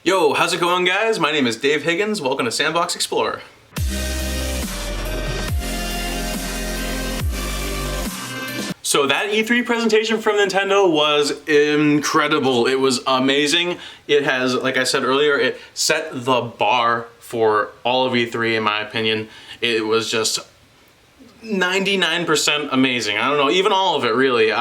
Yo, how's it going, guys? My name is Dave Higgins. Welcome to Sandbox Xplorer. So that E3 presentation from Nintendo was incredible. It was amazing. It has, like I said earlier, it set the bar for all of E3 in my opinion. It was just 99% amazing. I don't know, even all of it really.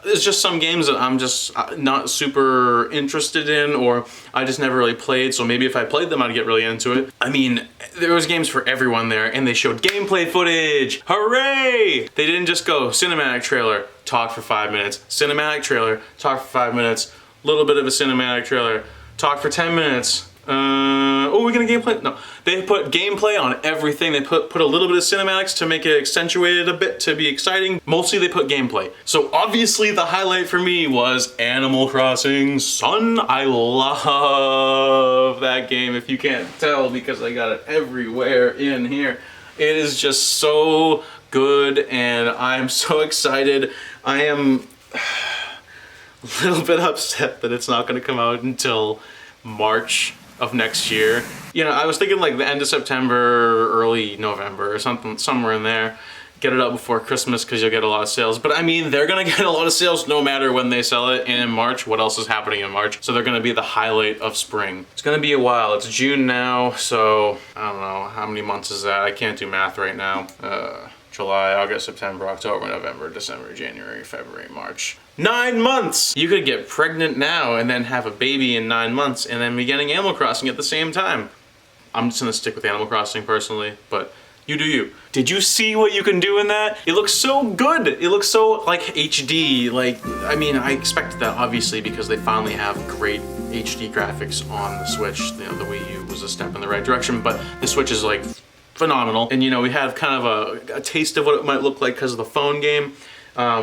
There's just some games that I'm just not super interested in, or I just never really played, so maybe if I played them I'd get really into it. I mean, there was games for everyone there, and they showed gameplay footage. Hooray! They didn't just go cinematic trailer, talk for 5 minutes, cinematic trailer, talk for 5 minutes, little bit of a cinematic trailer, talk for 10 minutes. Oh, we're gonna gameplay? No. They put gameplay on everything. They put a little bit of cinematics to make it accentuated a bit to be exciting. Mostly they put gameplay. So obviously the highlight for me was Animal Crossing Sun. I love that game, if you can't tell, because I got it everywhere in here. It is just so good and I'm so excited. I am a little bit upset that it's not gonna come out until March of next year. You know, I was thinking like the end of September, early November or something, somewhere in there. Get it out before Christmas because you'll get a lot of sales. But I mean, they're gonna get a lot of sales no matter when they sell it. And in March, what else is happening in March? So they're gonna be the highlight of spring. It's gonna be a while. It's June now, so I don't know, how many months is that? I can't do math right now. July, August, September, October, November, December, January, February, March. 9 months! You could get pregnant now and then have a baby in 9 months and then be getting Animal Crossing at the same time. I'm just gonna stick with Animal Crossing personally, but you do you. Did you see what you can do in that? It looks so good. It looks so like HD. Like, I mean, I expected that obviously because they finally have great HD graphics on the Switch. You know, the Wii U was a step in the right direction, but the Switch is like phenomenal. And you know, we have kind of a taste of what it might look like because of the phone game,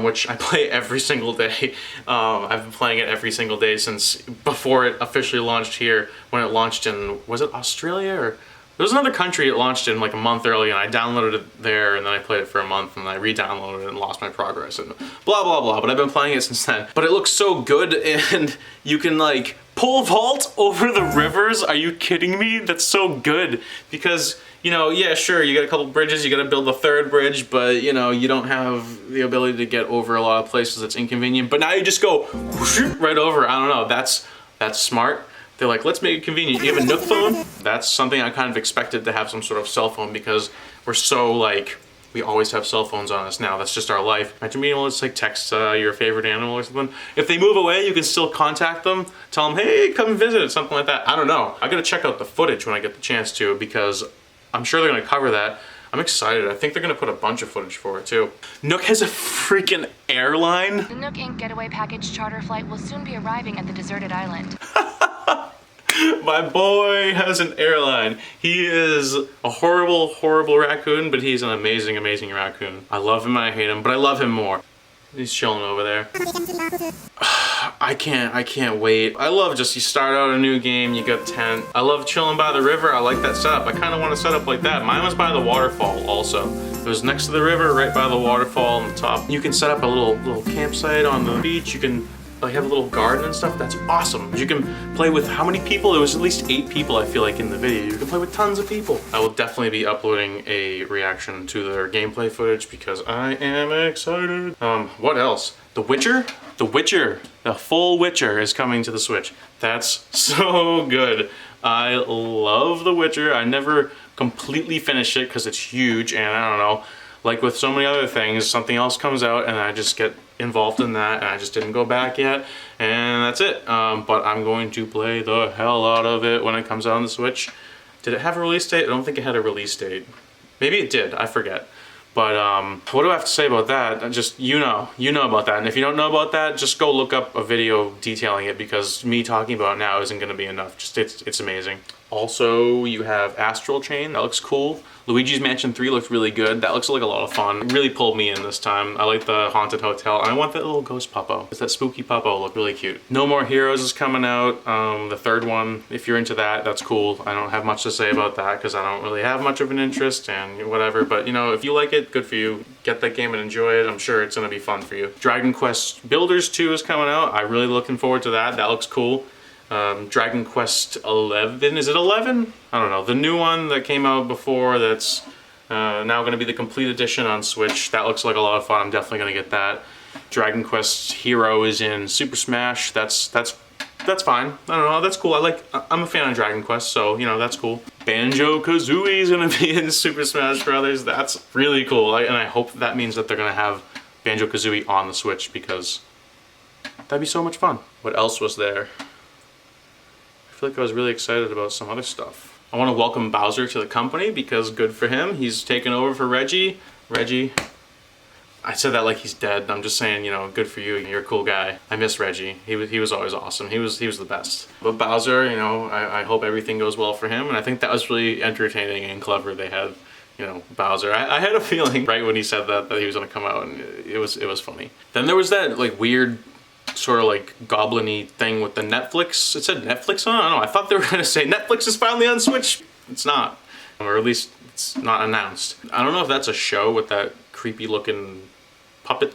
which I play every single day. I've been playing it every single day since before it officially launched here. When it launched in, was it Australia or? There was another country it launched in like a month early, and I downloaded it there and then I played it for a month and then I re-downloaded it and lost my progress and blah blah blah, but I've been playing it since then. But it looks so good and you can like pole vault over the rivers. Are you kidding me? That's so good because, you know, yeah, sure, you got a couple bridges, you gotta build a third bridge, but you know, you don't have the ability to get over a lot of places. That's inconvenient, but now you just go whoosh, right over. I don't know, that's smart. They're like, let's make it convenient. You have a Nook phone? That's something I kind of expected to have, some sort of cell phone, because we're so like, we always have cell phones on us now. That's just our life. Imagine being able to just like text your favorite animal or something. If they move away, you can still contact them, tell them, hey, come visit, something like that. I don't know. I gotta check out the footage when I get the chance to, because I'm sure they're gonna cover that. I'm excited. I think they're gonna put a bunch of footage for it too. Nook has a freaking airline. The Nook Inc. Getaway Package charter flight will soon be arriving at the deserted island. My boy has an airline. He is a horrible, horrible raccoon, but he's an amazing, amazing raccoon. I love him and I hate him, but I love him more. He's chilling over there. I can't wait. I love just, you start out a new game, you got tent. I love chilling by the river. I like that setup. I kind of want to set up like that. Mine was by the waterfall also. It was next to the river, right by the waterfall on the top. You can set up a little campsite on the beach. You can like have a little garden and stuff. That's awesome. You can play with how many people? It was at least 8 people, I feel like, in the video. You can play with tons of people. I will definitely be uploading a reaction to their gameplay footage because I am excited. What else? The Witcher? The Witcher. The full Witcher is coming to the Switch. That's so good. I love The Witcher. I never completely finished it because it's huge, and I don't know, like with so many other things, something else comes out and I just get involved in that and I just didn't go back yet, and that's it. But I'm going to play the hell out of it when it comes out on the Switch. Did it have a release date? I don't think it had a release date. Maybe it did, I forget. But what do I have to say about that? Just, you know about that. And if you don't know about that, just go look up a video detailing it, because me talking about it now isn't gonna be enough. Just, it's amazing. Also, you have Astral Chain, that looks cool. Luigi's Mansion 3 looked really good. That looks like a lot of fun. It really pulled me in this time. I like the haunted hotel, and I want that little ghost puppo. It's that spooky puppo, look really cute. No More Heroes is coming out, the third one. If you're into that, that's cool. I don't have much to say about that because I don't really have much of an interest and whatever, but you know, if you like it, good for you. Get that game and enjoy it. I'm sure it's gonna be fun for you. Dragon Quest Builders 2 is coming out. I'm really looking forward to that. That looks cool. Dragon Quest 11, is it 11? I don't know. The new one that came out before that's now going to be the complete edition on Switch. That looks like a lot of fun. I'm definitely going to get that. Dragon Quest Hero is in Super Smash. That's fine. I don't know. That's cool. I'm a fan of Dragon Quest, so you know that's cool. Banjo-Kazooie is going to be in Super Smash Brothers. That's really cool. And I hope that means that they're going to have Banjo-Kazooie on the Switch because that'd be so much fun. What else was there? I feel like I was really excited about some other stuff. I want to welcome Bowser to the company because good for him. He's taken over for Reggie. Reggie. I said that like he's dead. I'm just saying, you know, good for you. You're a cool guy. I miss Reggie. He was always awesome. He was the best. But Bowser, you know, I hope everything goes well for him. And I think that was really entertaining and clever. They had, you know, Bowser. I had a feeling right when he said that he was gonna come out, and it was funny. Then there was that like weird sort of like goblin-y thing with the Netflix. It said Netflix on it? I don't know. I thought they were gonna say Netflix is finally on Switch. It's not. Or at least it's not announced. I don't know if that's a show with that creepy looking puppet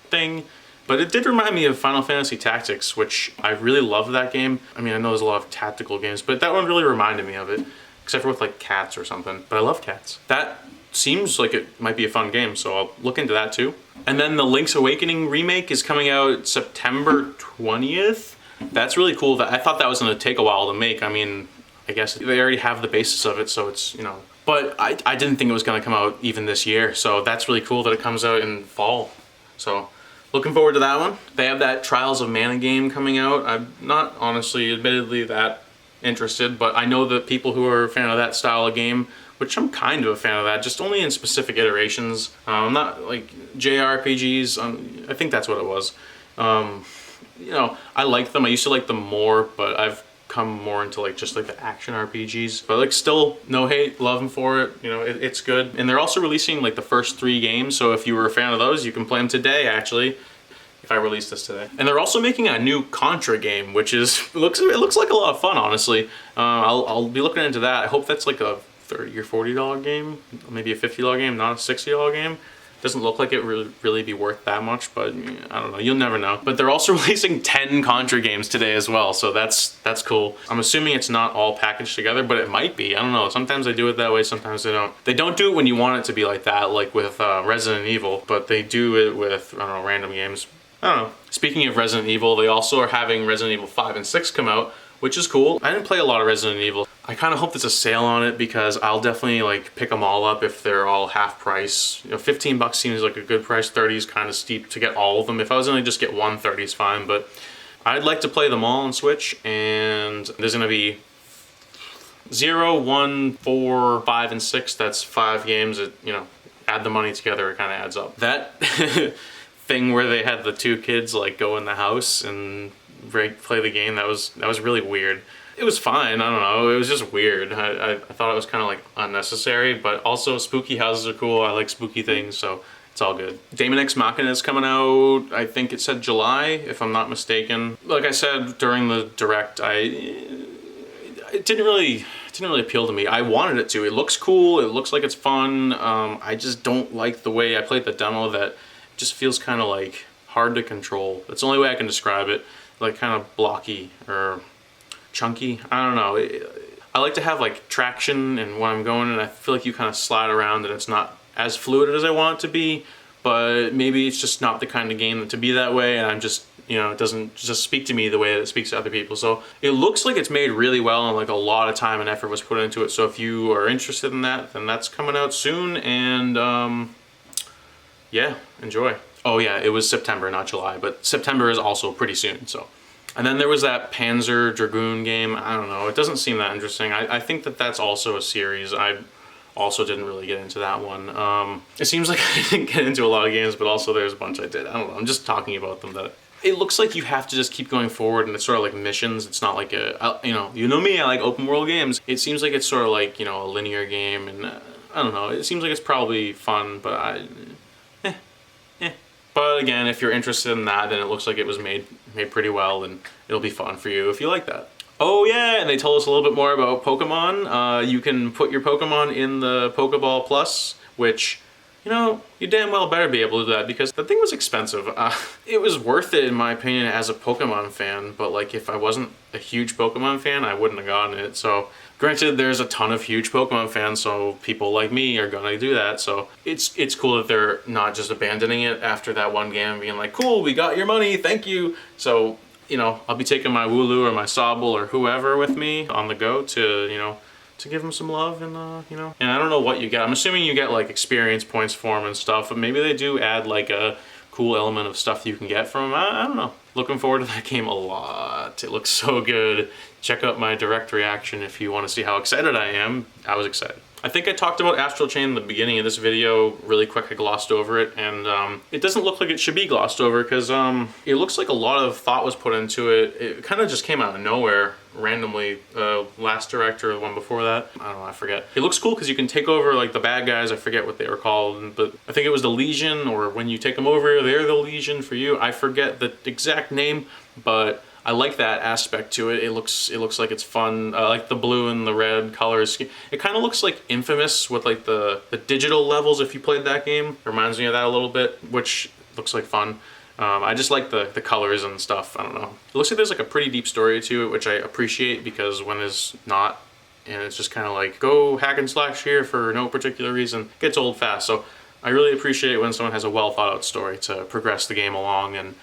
thing, but it did remind me of Final Fantasy Tactics, which I really love that game. I mean, I know there's a lot of tactical games, but that one really reminded me of it, except for with like cats or something. But I love cats. That seems like it might be a fun game, so I'll look into that too. And then the Link's Awakening remake is coming out September 20th. That's really cool. I thought that was going to take a while to make. I mean, I guess they already have the basis of it, so it's, you know. But I didn't think it was going to come out even this year, so that's really cool that it comes out in fall. So looking forward to that one. They have that Trials of Mana game coming out. I'm not honestly, admittedly, that interested, but I know that people who are a fan of that style of game, which I'm kind of a fan of that, just only in specific iterations. Not like JRPGs, I think that's what it was. You know, I like them. I used to like them more, but I've come more into like just like the action RPGs. But like still, no hate, love them for it. You know, it's good. And they're also releasing like the first 3 games, so if you were a fan of those, you can play them today actually. If I release this today. And they're also making a new Contra game, which is it looks like a lot of fun, honestly. I'll be looking into that. I hope that's like a $30 or $40 game, maybe a $50 game, not a $60 game. Doesn't look like it really be worth that much, but I don't know. You'll never know. But they're also releasing 10 Contra games today as well, so that's cool. I'm assuming it's not all packaged together, but it might be. I don't know. Sometimes they do it that way, sometimes they don't. They don't do it when you want it to be like that, like with Resident Evil, but they do it with, I don't know, random games. I don't know. Speaking of Resident Evil, they also are having Resident Evil 5 and 6 come out, which is cool. I didn't play a lot of Resident Evil. I kind of hope there's a sale on it because I'll definitely like pick them all up if they're all half price. You know, $15 seems like a good price. 30 is kind of steep to get all of them. If I was gonna just get one, 30 is fine, but I'd like to play them all on Switch, and there's gonna be 0, 1, 4, 5, and 6. That's 5 games that, you know, add the money together, it kind of adds up. That thing where they had the 2 kids like go in the house and play the game, that was really weird. It was fine, I don't know, it was just weird. I thought it was kind of like unnecessary, but also spooky houses are cool. I like spooky things, so it's all good. Daemon X Machina is coming out, I think it said July, if I'm not mistaken. Like I said during the direct, it didn't really appeal to me. I wanted it to. It looks cool, it looks like it's fun. I just don't like the way I played the demo. That just feels kind of like hard to control. That's the only way I can describe it. Like kind of blocky or chunky. I don't know. I like to have like traction and when I'm going, and I feel like you kind of slide around and it's not as fluid as I want it to be, but maybe it's just not the kind of game to be that way, and I'm just, you know, it doesn't just speak to me the way that it speaks to other people. So it looks like it's made really well and like a lot of time and effort was put into it. So if you are interested in that, then that's coming out soon, and yeah, enjoy. Oh yeah, it was September, not July, but September is also pretty soon, so. And then there was that Panzer Dragoon game. I don't know, it doesn't seem that interesting. I think that that's also a series. I also didn't really get into that one. It seems like I didn't get into a lot of games, but also there's a bunch I did. I don't know, I'm just talking about them. That it looks like you have to just keep going forward, and it's sort of like missions. It's not like you know me, I like open world games. It seems like it's sort of like, you know, a linear game, and I don't know, it seems like it's probably fun, but But again, if you're interested in that, then it looks like it was made pretty well, and it'll be fun for you if you like that. Oh yeah, and they told us a little bit more about Pokemon. You can put your Pokemon in the Pokeball Plus, which you know, you damn well better be able to do that because the thing was expensive. It was worth it in my opinion as a Pokemon fan, but like if I wasn't a huge Pokemon fan, I wouldn't have gotten it. So granted, there's a ton of huge Pokemon fans, so people like me are gonna do that. So it's cool that they're not just abandoning it after that one game and being like, cool, we got your money, thank you. So, you know, I'll be taking my Wooloo or my Sobble or whoever with me on the go to, you know, to give them some love and, you know. And I don't know what you get. I'm assuming you get like experience points for them and stuff, but maybe they do add like a cool element of stuff that you can get from them. I don't know. Looking forward to that game a lot. It looks so good. Check out my direct reaction if you want to see how excited I am. I was excited. I think I talked about Astral Chain in the beginning of this video really quick. I glossed over it, and it doesn't look like it should be glossed over because it looks like a lot of thought was put into it. It kind of just came out of nowhere randomly. Last direct or the one before that, I don't know, I forget. It looks cool because you can take over like the bad guys. I forget what they were called, but I think it was the Legion, or when you take them over, they're the Legion for you. I forget the exact name, but I like that aspect to it. It looks like it's fun. I like the blue and the red colors. It kind of looks like Infamous with like the digital levels if you played that game. It reminds me of that a little bit, which looks like fun. I just like the colors and stuff. I don't know. It looks like there's like a pretty deep story to it, which I appreciate because when there's not, and it's just kind of like go hack and slash here for no particular reason, it gets old fast. So I really appreciate when someone has a well thought out story to progress the game along, and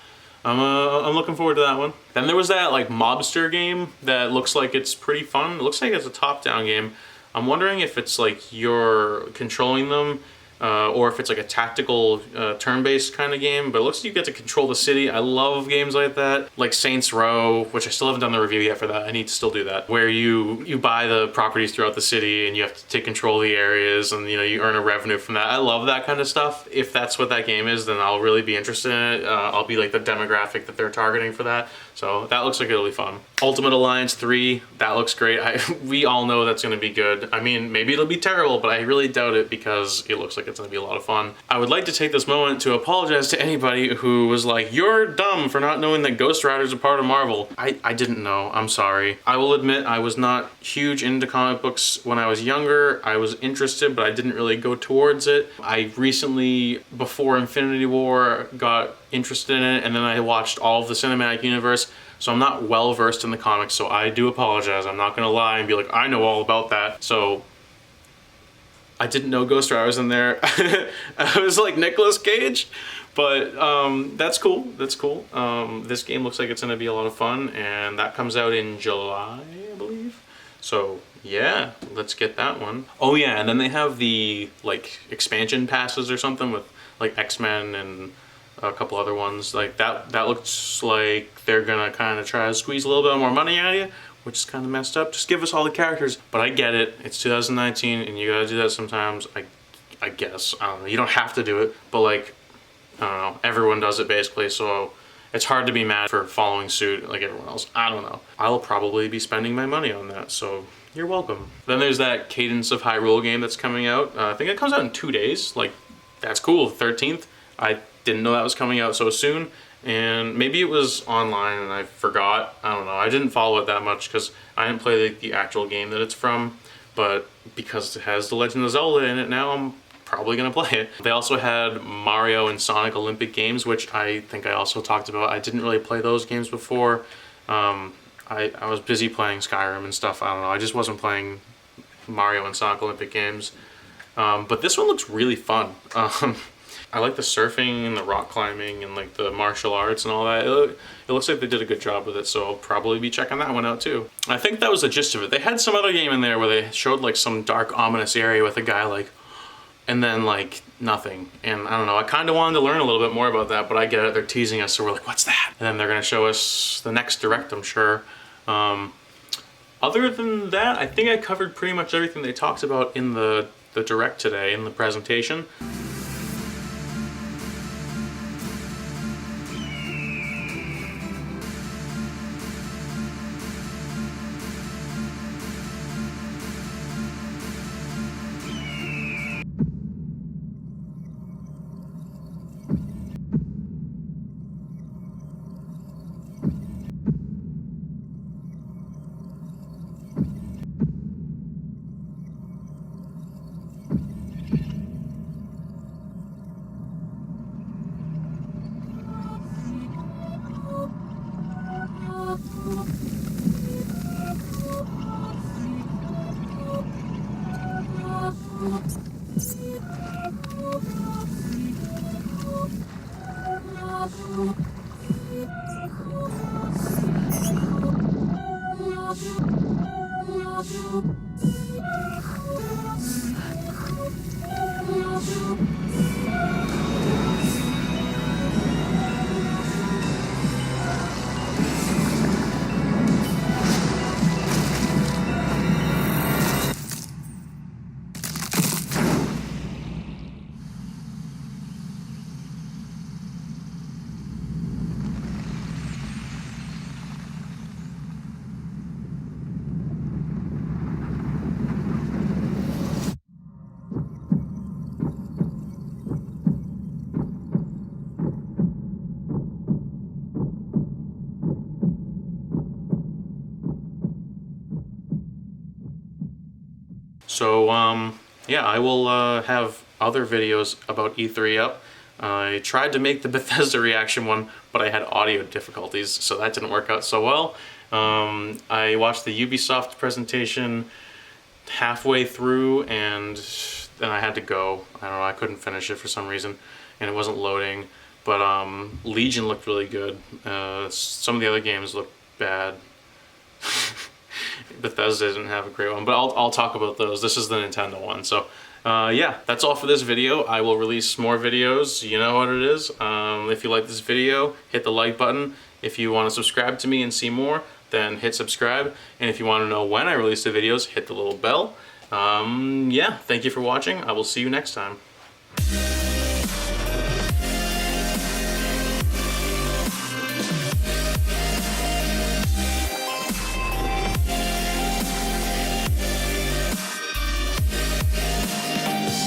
I'm looking forward to that one. Then there was that like mobster game that looks like it's pretty fun. It looks like it's a top-down game. I'm wondering if it's like you're controlling them or if it's like a tactical turn-based kind of game, but it looks like you get to control the city. I love games like that, like Saints Row, which I still haven't done the review yet for that. I need to still do that, where you buy the properties throughout the city and you have to take control of the areas, and you know, you earn a revenue from that. I love that kind of stuff. If that's what that game is, then I'll really be interested in it. I'll be like the demographic that they're targeting for that. So that looks like it'll be fun. Ultimate Alliance 3, that looks great. We all know that's gonna be good. I mean, maybe it'll be terrible, but I really doubt it because it looks like it's gonna be a lot of fun. I would like to take this moment to apologize to anybody who was like, you're dumb for not knowing that Ghost Rider's a part of Marvel. I didn't know, I'm sorry. I will admit I was not huge into comic books when I was younger. I was interested, but I didn't really go towards it. I recently, before Infinity War, got interested in it, and then I watched all of the cinematic universe, so I'm not well versed in the comics, so I do apologize. I'm not gonna lie and be like, I know all about that. So I didn't know Ghost Rider was in there. I was like Nicolas Cage, but that's cool. That's cool. This game looks like it's gonna be a lot of fun, and that comes out in July, I believe. So yeah, let's get that one. Oh yeah, and then they have the like expansion passes or something with like X-Men and a couple other ones. Like that looks like they're gonna kind of try to squeeze a little bit more money out of you, which is kind of messed up. Just give us all the characters. But I get it, it's 2019 and you gotta do that sometimes. I guess, I don't know, you don't have to do it, but like, I don't know, everyone does it basically, so it's hard to be mad for following suit like everyone else. I don't know. I'll probably be spending my money on that, so you're welcome. Then there's that Cadence of Hyrule game that's coming out. I think it comes out in 2 days. Like, that's cool, 13th. I didn't know that was coming out so soon, and maybe it was online and I forgot. I don't know. I didn't follow it that much because I didn't play the actual game that it's from, but because it has The Legend of Zelda in it now, I'm probably gonna play it. They also had Mario and Sonic Olympic Games, which I think I also talked about. I didn't really play those games before. I was busy playing Skyrim and stuff. I don't know. I just wasn't playing Mario and Sonic Olympic Games. But this one looks really fun. I like the surfing and the rock climbing and like the martial arts and all that. It looks like they did a good job with it, so I'll probably be checking that one out too. I think that was the gist of it. They had some other game in there where they showed like some dark, ominous area with a guy like, and then like nothing. And I don't know, I kind of wanted to learn a little bit more about that, but I get it, they're teasing us, so we're like, what's that? And then they're gonna show us the next direct, I'm sure. Other than that, I think I covered pretty much everything they talked about in the direct today, in the presentation. So, yeah, I will have other videos about E3 up. I tried to make the Bethesda reaction one, but I had audio difficulties, so that didn't work out so well. I watched the Ubisoft presentation halfway through, and then I had to go. I don't know, I couldn't finish it for some reason, and it wasn't loading. But Legion looked really good. Some of the other games looked bad. Bethesda didn't have a great one, but I'll talk about those. This is the Nintendo one. So yeah, that's all for this video. I will release more videos. You know what it is. If you like this video, hit the like button. If you want to subscribe to me and see more, then hit subscribe. And if you want to know when I release the videos, hit the little bell. Yeah, thank you for watching. I will see you next time.